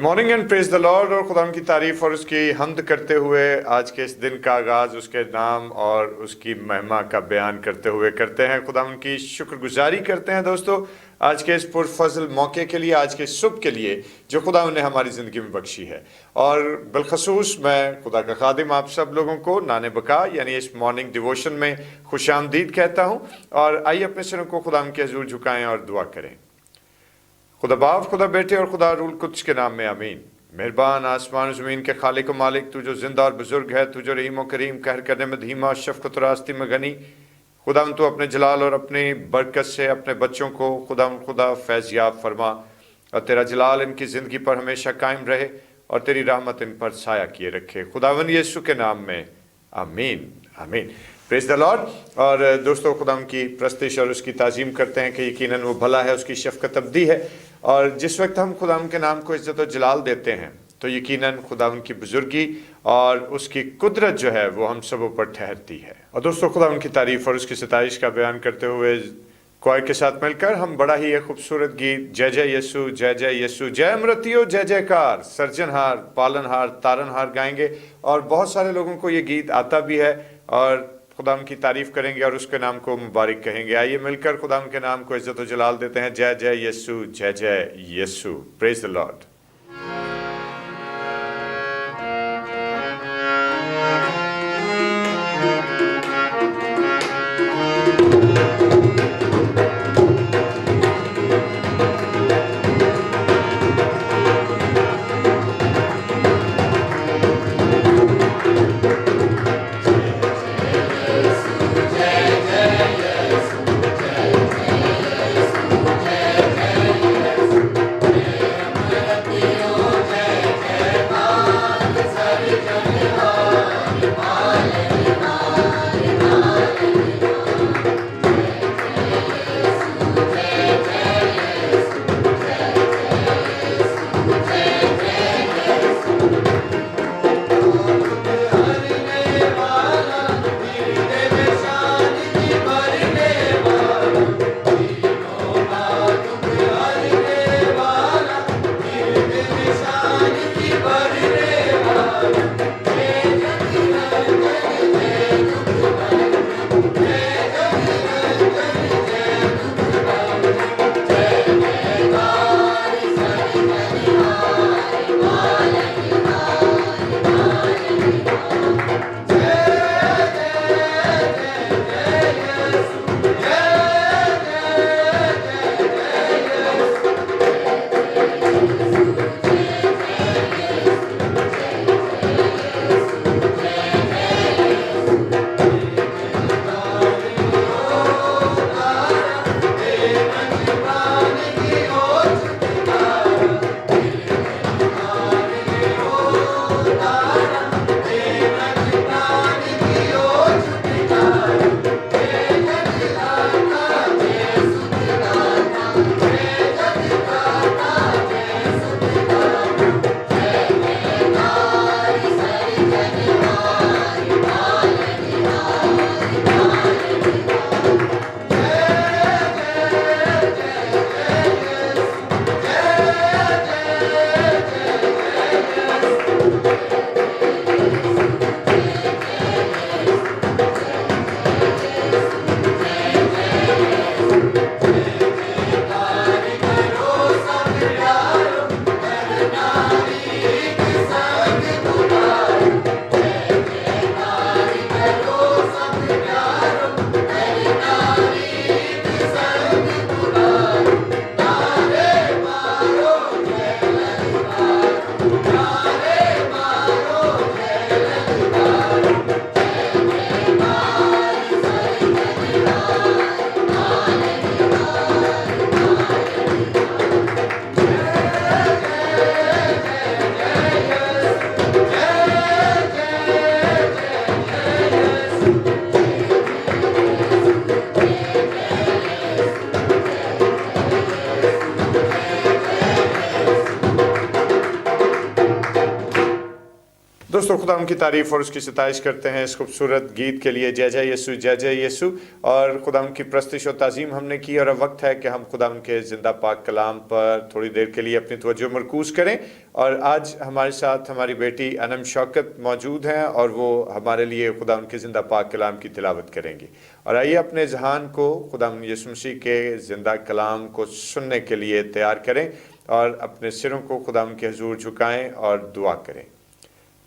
Morning and praise the Lord. और खुदा की तारीफ और उसकी हम्द करते हुए आज के इस दिन का आगाज़ उसके नाम और उसकी महिमा का बयान करते हुए करते हैं। खुदा उनकी शुक्रगुजारी करते हैं दोस्तों आज के इस पुरफजल मौके के लिए, आज के सुबह के लिए जो खुदा ने हमारी ज़िंदगी में बख्शी है। और बिलखसूस मैं खुदा का खादिम आप सब लोगों को नाने बका यानी इस मॉर्निंग डिवोशन में खुशामदीद कहता हूँ। और आइए अपने सिरों को खुदा के हजूर झुकाएँ और दुआ करें। खुदा बाप, खुदा बेटे और खुदा रूल कुद्स के नाम में आमीन। मेहरबान आसमान ज़मीन के खालिक व मालिक, तू जो जिंदा और बुजुर्ग है, तू जो रहीम व करीम, कहर करने में धीमा, शफ़क़त और रास्ती में गनी। खुदा तो अपने जलाल और अपनी बरकत से अपने बच्चों को खुदा फैज़याब फरमा और तेरा जलाल इनकी ज़िंदगी पर हमेशा कायम रहे और तेरी रहमत इन पर साया किए रखे। खुदावन यीशु के नाम में आमीन आमीन। Praise the Lord. और दोस्तों खुदा की प्रस्तिश और उसकी ताज़ीम करते हैं कि यकीनन वो भला है, उसकी शफ़क़त अब्दी है। और जिस वक्त हम खुदा के नाम को इज़्ज़त और जलाल देते हैं तो यकीनन खुदा की बुजुर्गी और उसकी कुदरत जो है वो हम सबों पर ठहरती है। और दोस्तों खुदा की तारीफ़ और उसकी सताइश का बयान करते हुए क्वायर के साथ मिलकर हम बड़ा ही एक खूबसूरत गीत जय जय यीशु जय जय यीशु जय अमृतियो जय जयकार सर्जनहार पालनहार तारनहार गाएंगे। और बहुत सारे लोगों को ये गीत आता भी है और खुदा की तारीफ़ करेंगे और उसके नाम को मुबारक कहेंगे। आइए मिलकर खुदा के नाम को इज़्ज़त और जलाल देते हैं। जय जय यीशु जय जय यीशु। Praise the Lord. दोस्तों खुदा उनकी तारीफ और उसकी सताइश करते हैं इस खूबसूरत गीत के लिए। जय जय यीशु, जय जय यीशु। और खुदा उनकी प्रस्तिश और ताज़ीम हमने की, और अब वक्त है कि हम खुदा उनके ज़िंदा पाक कलाम पर थोड़ी देर के लिए अपनी तवज्जो मरकूज़ करें। और आज हमारे साथ हमारी बेटी अनम शौकत मौजूद हैं और वो हमारे लिए खुदा उनके ज़िंदा पाक कलाम की तिलावत करेंगी। और आइए अपने ज़हान को खुदा यीशु मसीह के ज़िंदा कलाम को सुनने के लिए तैयार करें और अपने सिरों को खुदा उनके हुजूर झुकाएं और दुआ करें।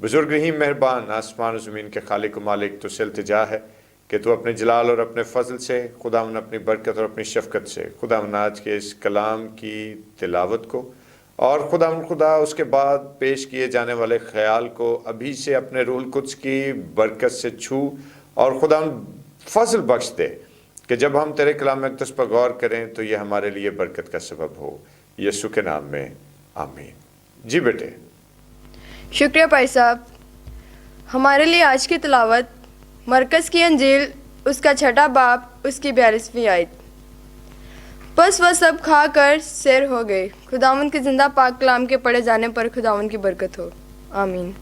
बुजुर्ग ही मेहरबान, आसमान और ज़मीन के खालिक व मालिक, तो से इल्तिजा है कि तू अपने जलाल और अपने फजल से खुदावन अपनी बरकत और अपनी शफकत से खुदावन आज के इस कलाम की तिलावत को और खुदा उसके बाद पेश किए जाने वाले ख्याल को अभी से अपने रूहुल कुद्स की बरकत से छू और खुदावन फजल बख्श दे कि जब हम तेरे कलाम मुक़द्दस पर गौर करें तो ये हमारे लिए बरकत का सबब हो। यीशु के नाम में आमीन। जी बेटे। शुक्रिया भाई साहब। हमारे लिए आज की तिलावत मरकज़ की अंजील उसका छठा बाब उसकी 42वीं आयत। बस वह सब खा कर सैर हो गए। खुदावंद के ज़िंदा पाक कलाम के पढ़े जाने पर खुदावंद की बरकत हो, आमीन।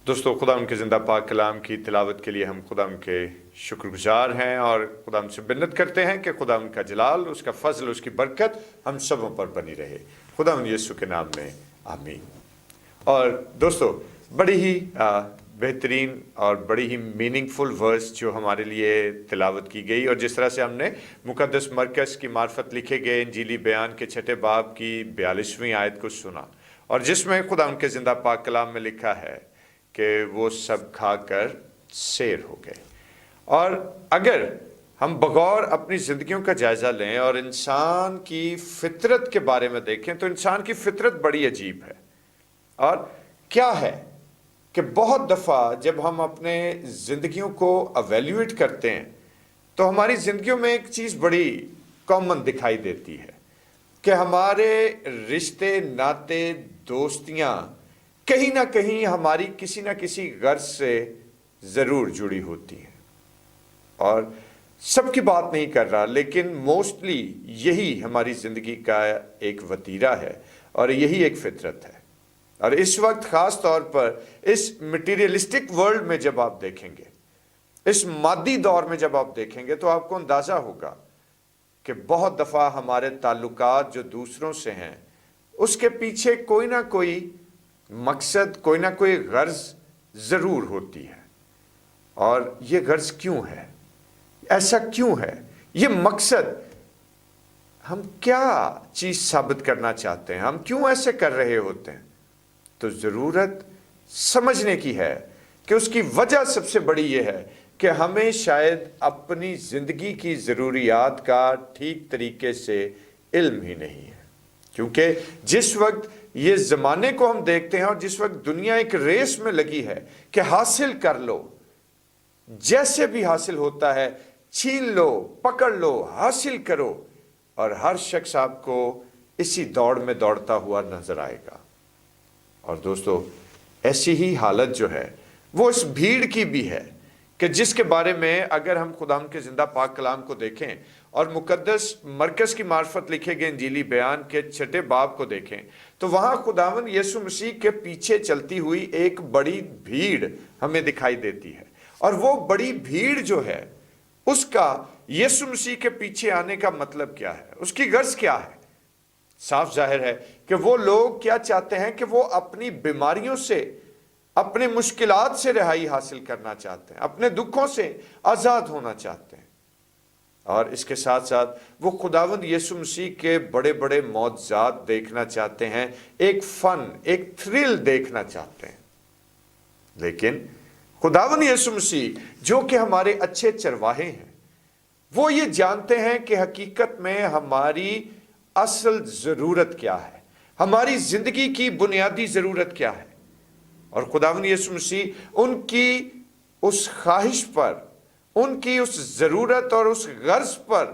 दोस्तों खुदा उनके ज़िंदा पाक कलाम की तिलावत के लिए हम खुदा के शुक्रगुजार हैं और खुदा उनसे बिन्नत करते हैं कि खुदा उनका जलाल, उसका फजल, उसकी बरकत हम सबों पर बनी रहे। खुदा उन यीशु के नाम में आमीन। और दोस्तों बड़ी ही बेहतरीन और बड़ी ही मीनिंगफुल वर्स जो हमारे लिए तिलावत की गई, और जिस तरह से हमने मुक़द्दस मरकज़ की मार्फत लिखे गए इंजीली बयान के छठे बाब की 42वीं आयत को सुना, और जिसमें खुदा उनके ज़िंदा पाक कलाम में लिखा है कि वो सब खाकर सैर हो गए। और अगर हम बगौर अपनी ज़िंदगियों का जायज़ा लें और इंसान की फितरत के बारे में देखें तो इंसान की फितरत बड़ी अजीब है। और क्या है कि बहुत दफ़ा जब हम अपने ज़िंदगियों को एवेल्यूएट करते हैं तो हमारी ज़िंदगियों में एक चीज़ बड़ी कॉमन दिखाई देती है कि हमारे रिश्ते, नाते, दोस्तियाँ कहीं ना कहीं हमारी किसी ना किसी गर्ज से ज़रूर जुड़ी होती हैं। और सबकी बात नहीं कर रहा, लेकिन मोस्टली यही हमारी ज़िंदगी का एक वतीरा है और यही एक फितरत है। और इस वक्त ख़ास तौर पर इस मटीरियलिस्टिक वर्ल्ड में जब आप देखेंगे, इस मादी दौर में जब आप देखेंगे तो आपको अंदाज़ा होगा कि बहुत दफ़ा हमारे ताल्लुकात जो दूसरों से हैं उसके पीछे कोई ना कोई मकसद, कोई ना कोई गर्ज ज़रूर होती है। और ये गर्ज क्यों है, ऐसा क्यों है, ये मकसद, हम क्या चीज़ साबित करना चाहते हैं, हम क्यों ऐसे कर रहे होते हैं, तो ज़रूरत समझने की है कि उसकी वजह सबसे बड़ी ये है कि हमें शायद अपनी ज़िंदगी की ज़रूरियात का ठीक तरीके से इल्म ही नहीं है। क्योंकि जिस वक्त ये ज़माने को हम देखते हैं और जिस वक्त दुनिया एक रेस में लगी है कि हासिल कर लो, जैसे भी हासिल होता है छीन लो, पकड़ लो, हासिल करो, और हर शख्स आपको इसी दौड़ में दौड़ता हुआ नजर आएगा। और दोस्तों ऐसी ही हालत जो है वो इस भीड़ की भी है कि जिसके बारे में अगर हम खुदा के ज़िंदा पाक कलाम को देखें और मुक़द्दस मरकज़ की मार्फत लिखे गए इंजीली बयान के छठे बाब को देखें तो वहाँ खुदावन यीशु मसीह के पीछे चलती हुई एक बड़ी भीड़ हमें दिखाई देती है। और वो बड़ी भीड़ जो है उसका यीशु मसीह के पीछे आने का मतलब क्या है, उसकी गर्ज क्या है। साफ जाहिर है कि वो लोग क्या चाहते हैं कि वो अपनी बीमारियों से, अपने मुश्किलात से रिहाई हासिल करना चाहते हैं, अपने दुखों से आज़ाद होना चाहते हैं। और इसके साथ साथ वो खुदावंद यीशु मसीह के बड़े बड़े मौजज़ात देखना चाहते हैं, एक फ़न, एक थ्रिल देखना चाहते हैं। लेकिन खुदावंद यीशु मसीह जो कि हमारे अच्छे चरवाहे हैं, वो ये जानते हैं कि हकीकत में हमारी असल ज़रूरत क्या है, हमारी ज़िंदगी की बुनियादी ज़रूरत क्या है। और खुदावंद यीशु मसीह उनकी उस ख्वाहिश पर, उनकी उस ज़रूरत और उस गर्ज पर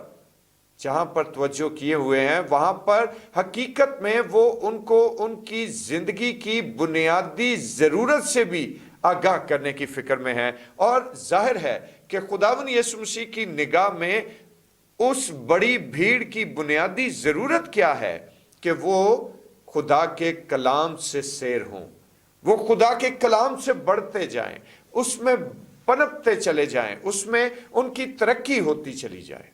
जहाँ पर तवज्जो किए हुए हैं, वहाँ पर हकीकत में वो उनको उनकी ज़िंदगी की बुनियादी ज़रूरत से भी आगाह करने की फ़िक्र में है। और जाहिर है कि खुदावंद यीशु मसीह की निगाह में उस बड़ी भीड़ की बुनियादी ज़रूरत क्या है कि वो खुदा के कलाम से सैर हों, वो खुदा के कलाम से बढ़ते जाएं, उसमें पनपते चले जाएं, उसमें उनकी तरक्की होती चली जाए।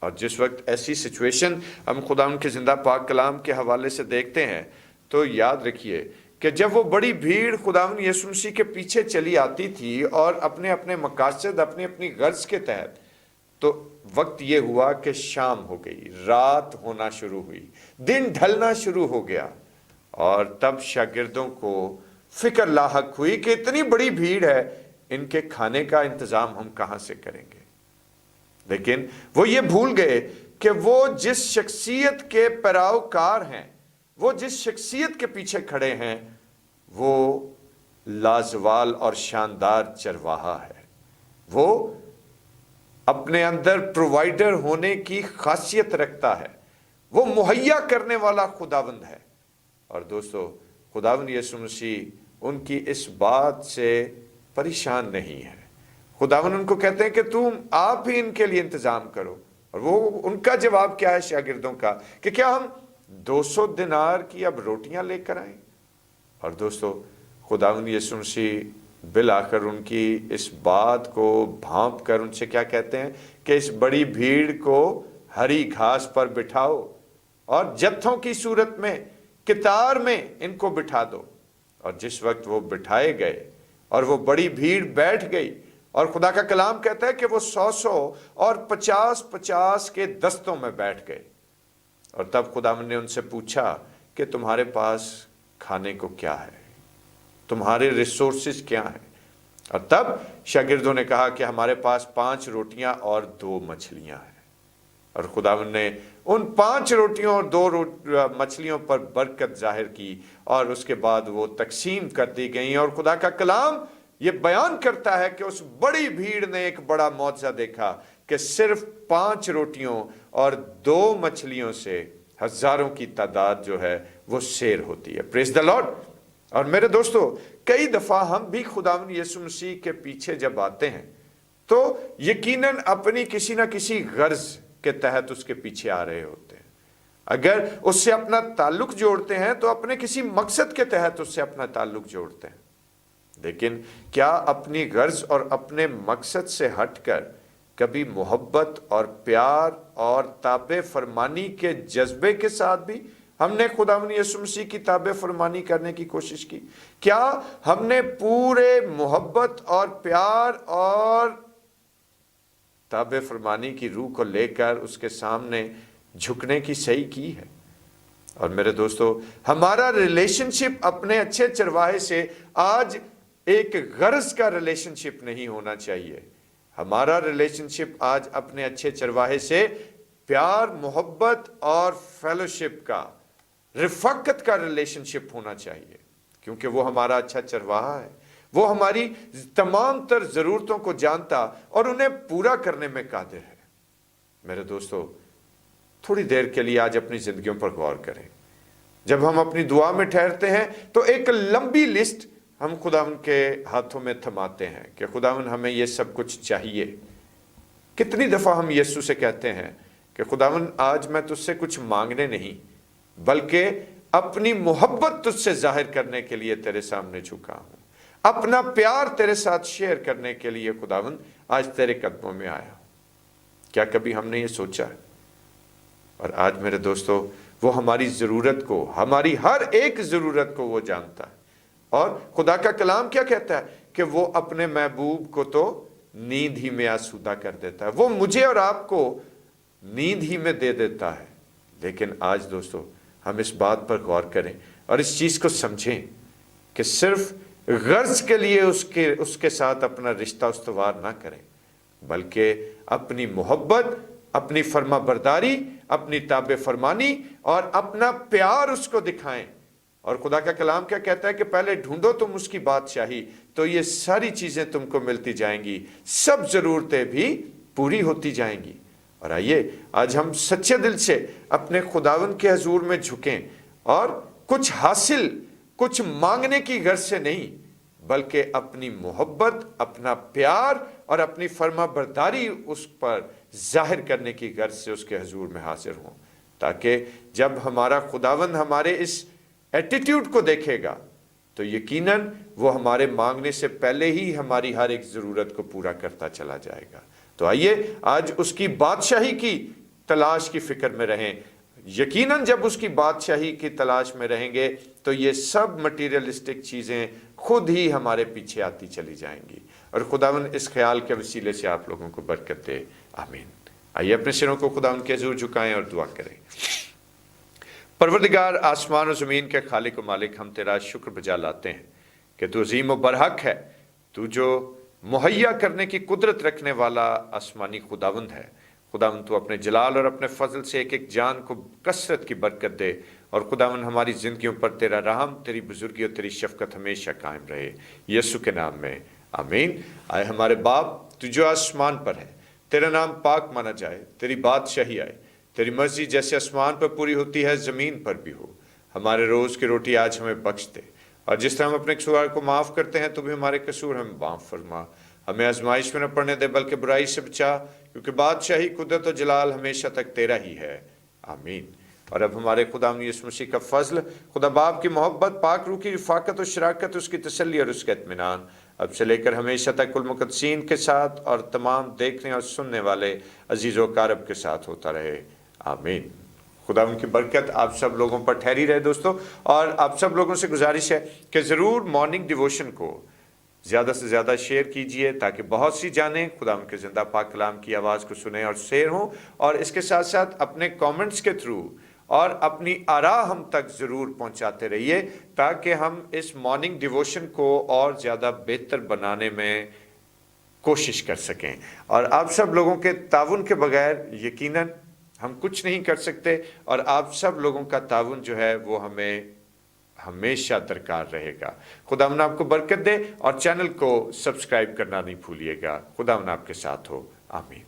और जिस वक्त ऐसी सिचुएशन हम खुदा उनके जिंदा पाक कलाम के हवाले से देखते हैं, तो याद रखिए कि जब वो बड़ी भीड़ खुदावन यीशु मसीह के पीछे चली आती थी और अपने अपने मकासद, अपनी अपनी गर्ज के तहत, तो वक्त ये हुआ कि शाम हो गई, रात होना शुरू हुई, दिन ढलना शुरू हो गया। और तब शागिर्दों को फिक्र लाहक हुई कि इतनी बड़ी भीड़ है, इनके खाने का इंतजाम हम कहां से करेंगे। लेकिन वो ये भूल गए कि वो जिस शख्सियत के पैरोकार हैं, वो जिस शख्सियत के पीछे खड़े हैं, वो लाजवाल और शानदार चरवाहा है। वो अपने अंदर प्रोवाइडर होने की खासियत रखता है, वो मुहैया करने वाला खुदावंद है। और दोस्तों, खुदावंद यीशु मसीह उनकी इस बात से परेशान नहीं है। खुदावंद उनको कहते हैं कि तुम आप ही इनके लिए इंतजाम करो। और वो उनका जवाब क्या है शागिर्दों का, कि क्या हम 200 दिनार की अब रोटियां लेकर आए। और दोस्तों, खुदावंद यीशु मसीह बिल आखिर उनकी इस बात को भांप कर उनसे क्या कहते हैं कि इस बड़ी भीड़ को हरी घास पर बिठाओ और जत्थों की सूरत में कितार में इनको बिठा दो। और जिस वक्त वो बिठाए गए और वो बड़ी भीड़ बैठ गई, और खुदा का कलाम कहता है कि वो 100 और 50 के दस्तों में बैठ गए। और तब खुदावंद ने उनसे पूछा कि तुम्हारे पास खाने को क्या है, तुम्हारे रिसोर्सेज क्या हैं। और तब शागिर्दों ने कहा कि हमारे पास 5 रोटियां और 2 मछलियां हैं। और खुदावंद ने उन 5 रोटियों और 2 मछलियों पर बरकत जाहिर की, और उसके बाद वो तकसीम कर दी गई। और खुदा का कलाम ये बयान करता है कि उस बड़ी भीड़ ने एक बड़ा मौजज़ा देखा कि सिर्फ 5 रोटियों और 2 मछलियों से हजारों की तादाद जो है वो शेर होती है। Praise the Lord. और मेरे दोस्तों, कई दफा हम भी खुदावंद यीशु मसीह के पीछे जब आते हैं, तो यकीनन अपनी किसी ना किसी गर्ज के तहत उसके पीछे आ रहे होते हैं। अगर उससे अपना ताल्लुक जोड़ते हैं तो अपने किसी मकसद के तहत उससे अपना ताल्लुक जोड़ते हैं। लेकिन क्या अपनी गर्ज और अपने मकसद से हटकर कभी मोहब्बत और प्यार और ताबे फरमानी के जज्बे के साथ भी हमने खुदावंद यीशु मसीह की ताबे फरमानी करने की कोशिश की? क्या हमने पूरे मोहब्बत और प्यार और ताबे फरमानी की रूह को लेकर उसके सामने झुकने की सही की है? और मेरे दोस्तों, हमारा रिलेशनशिप अपने अच्छे चरवाहे से आज एक गर्ज का रिलेशनशिप नहीं होना चाहिए। हमारा रिलेशनशिप आज अपने अच्छे चरवाहे से प्यार, मोहब्बत और फेलोशिप का, रिफाकत का रिलेशनशिप होना चाहिए, क्योंकि वो हमारा अच्छा चरवाहा है। वो हमारी तमाम तर जरूरतों को जानता और उन्हें पूरा करने में कादिर है। मेरे दोस्तों, थोड़ी देर के लिए आज अपनी जिंदगियों पर गौर करें। जब हम अपनी दुआ में ठहरते हैं तो एक लंबी लिस्ट हम खुदावंद के हाथों में थमाते हैं कि खुदावंद हमें ये सब कुछ चाहिए। कितनी दफा हम यीशु से कहते हैं कि खुदावंद आज मैं तुझसे कुछ मांगने नहीं, बल्कि अपनी मोहब्बत तुझसे जाहिर करने के लिए तेरे सामने झुका हूं, अपना प्यार तेरे साथ शेयर करने के लिए खुदावंद आज तेरे कदमों में आया हूं। क्या कभी हमने ये सोचा है? और आज मेरे दोस्तों, वो हमारी जरूरत को, हमारी हर एक जरूरत को वो जानता है। और खुदा का कलाम क्या कहता है कि वो अपने महबूब को तो नींद ही में आसूदा कर देता है। वो मुझे और आपको नींद ही में दे देता है। लेकिन आज दोस्तों, हम इस बात पर गौर करें और इस चीज को समझें कि सिर्फ गर्ज के लिए उसके साथ अपना रिश्ता उस्तवार ना करें, बल्कि अपनी मोहब्बत, अपनी फर्मा बरदारी, अपनी ताबे फरमानी और अपना प्यार उसको दिखाएं। और खुदा का कलाम क्या कहता है कि पहले ढूंढो तुम उसकी बादशाही, तो ये सारी चीजें तुमको मिलती जाएंगी, सब जरूरतें भी पूरी होती जाएंगी। और आइए आज हम सच्चे दिल से अपने खुदावंद के हजूर में झुकें और कुछ हासिल, कुछ मांगने की गर्ज से नहीं, बल्कि अपनी मोहब्बत, अपना प्यार और अपनी फर्मा बरदारी उस पर जाहिर करने की गर्ज से उसके हजूर में हाजिर हों, ताकि जब हमारा खुदावंद हमारे इस एटीट्यूड को देखेगा तो यकीनन वो हमारे मांगने से पहले ही हमारी हर एक ज़रूरत को पूरा करता चला जाएगा। तो आइए आज उसकी बादशाही की तलाश की फिक्र में रहें। यकीनन जब उसकी बादशाही की तलाश में रहेंगे तो ये सब मटीरियलिस्टिक चीज़ें खुद ही हमारे पीछे आती चली जाएंगी। और खुदावंद इस ख्याल के वसीले से आप लोगों को बरकत दे, आमीन। आइए अपने सिरों को खुदावंद के हज़ूर झुकाएं और दुआ करें। परवरदिगार आसमान और ज़मीन के खालिक व मालिक, हम तेरा शुक्र बजा लाते हैं कि तू अजीम व बरहक है, तू जो मुहैया करने की कुदरत रखने वाला आसमानी खुदावंद है। खुदावंद तू अपने जलाल और अपने फजल से एक एक जान को कसरत की बरकत दे, और खुदावंद हमारी ज़िंदगियों पर तेरा रहम, तेरी बुजुर्गी और तेरी शफकत हमेशा कायम रहे, यीशु के नाम में, आमीन। आए हमारे बाप, तू जो आसमान पर है, तेरा नाम पाक माना जाए, तेरी बादशाही आए, तेरी मर्जी जैसे आसमान पर पूरी होती है ज़मीन पर भी हो। हमारे रोज़ की रोटी आज हमें बख्श दे, और जिस तरह हम अपने कसूर को माफ़ करते हैं तो भी हमारे कसूर हमें माफ़ फरमा। हमें आजमाइश में न पड़ने दे बल्कि बुराई से बचा, क्योंकि बादशाही, कुदरत और जलाल हमेशा तक तेरा ही है, आमीन। और अब हमारे खुदा यीशु मसीह का फजल, खुदा बाप की मोहब्बत, पाक रूह की रफ़ाकत और शराकत, उसकी तसल्ली और उसका इत्मीनान अब से लेकर हमेशा तक कुल मुक़द्दसीन के साथ और तमाम देखने और सुनने वाले अजीज़ व कारब के साथ होता रहे, आमीन। खुदा उनकी बरकत आप सब लोगों पर ठहरी रहे दोस्तों। और आप सब लोगों से गुजारिश है कि ज़रूर मॉर्निंग डिवोशन को ज़्यादा से ज़्यादा शेयर कीजिए, ताकि बहुत सी जानें, खुदा उनके ज़िंदा पाक कलाम की आवाज़ को सुने और शेयर हों। और इसके साथ साथ अपने कमेंट्स के थ्रू और अपनी आरा हम तक ज़रूर पहुंचाते रहिए, ताकि हम इस मॉर्निंग डिवोशन को और ज़्यादा बेहतर बनाने में कोशिश कर सकें। और आप सब लोगों के ताउन के बगैर यकीनन हम कुछ नहीं कर सकते, और आप सब लोगों का ताउन जो है वो हमें हमेशा दरकार रहेगा। खुदावन आपको बरकत दे, और चैनल को सब्सक्राइब करना नहीं भूलिएगा। खुदावन आपके साथ हो, आमीन।